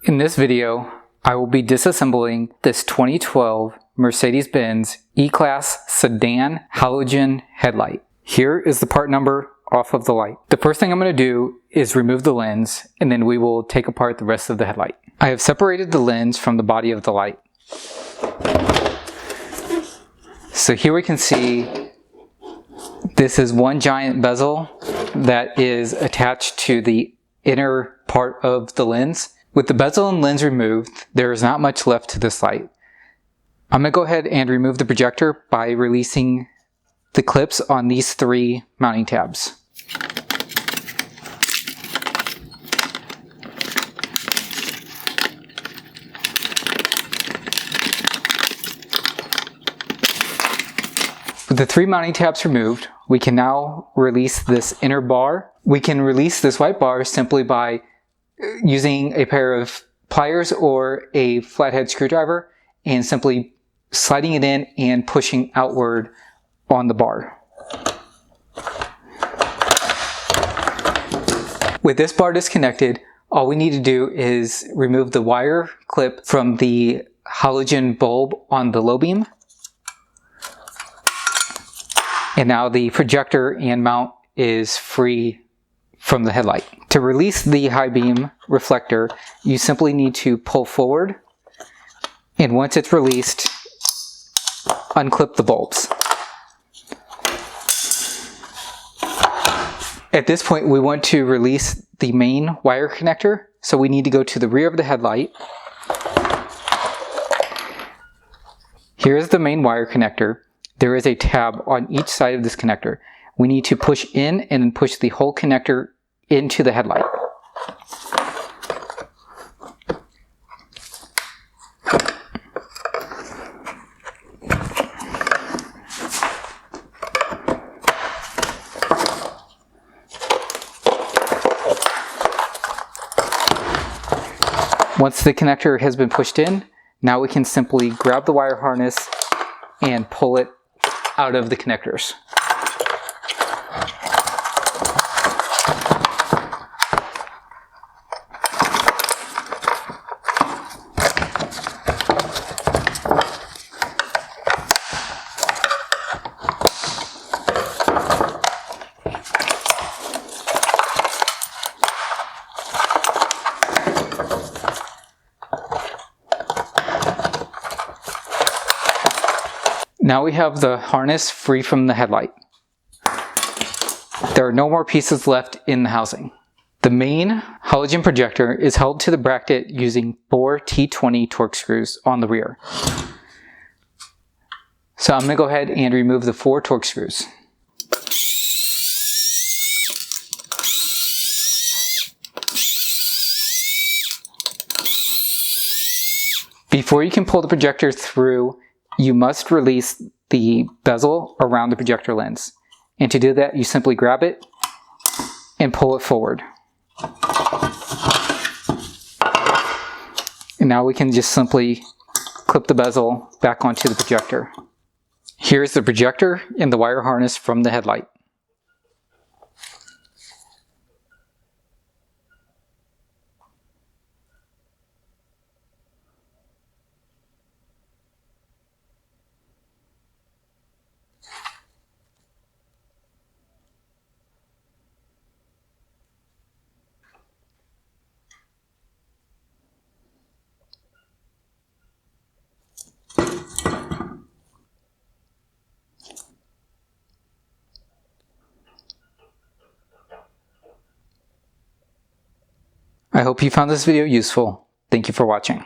In this video, I will be disassembling this 2012 Mercedes-Benz E-Class sedan halogen headlight. Here is the part number off of the light. The first thing I'm going to do is remove the lens, and then we will take apart the rest of the headlight. I have separated the lens from the body of the light. So here we can see this is one giant bezel that is attached to the inner part of the lens. With the bezel and lens removed, there is not much left to this light. I'm going to go ahead and remove the projector by releasing the clips on these three mounting tabs. With the three mounting tabs removed, we can now release this inner bar. We can release this white bar simply by using a pair of pliers or a flathead screwdriver and simply sliding it in and pushing outward on the bar. With this bar disconnected, all we need to do is remove the wire clip from the halogen bulb on the low beam. And now the projector and mount is free from the headlight. To release the high beam reflector, you simply need to pull forward, and once it's released, unclip the bulbs. At this point, we want to release the main wire connector, so we need to go to the rear of the headlight. Here's the main wire connector. There is a tab on each side of this connector. We need to push in and then push the whole connector into the headlight. Once the connector has been pushed in, now we can simply grab the wire harness and pull it out of the connectors. Now we have the harness free from the headlight. There are no more pieces left in the housing. The main halogen projector is held to the bracket using 4 T20 Torx screws on the rear. So I'm going to go ahead and remove the 4 Torx screws. Before you can pull the projector through, you must release the bezel around the projector lens. And to do that, you simply grab it and pull it forward. And now we can just simply clip the bezel back onto the projector. Here's the projector and the wire harness from the headlight. I hope you found this video useful. Thank you for watching.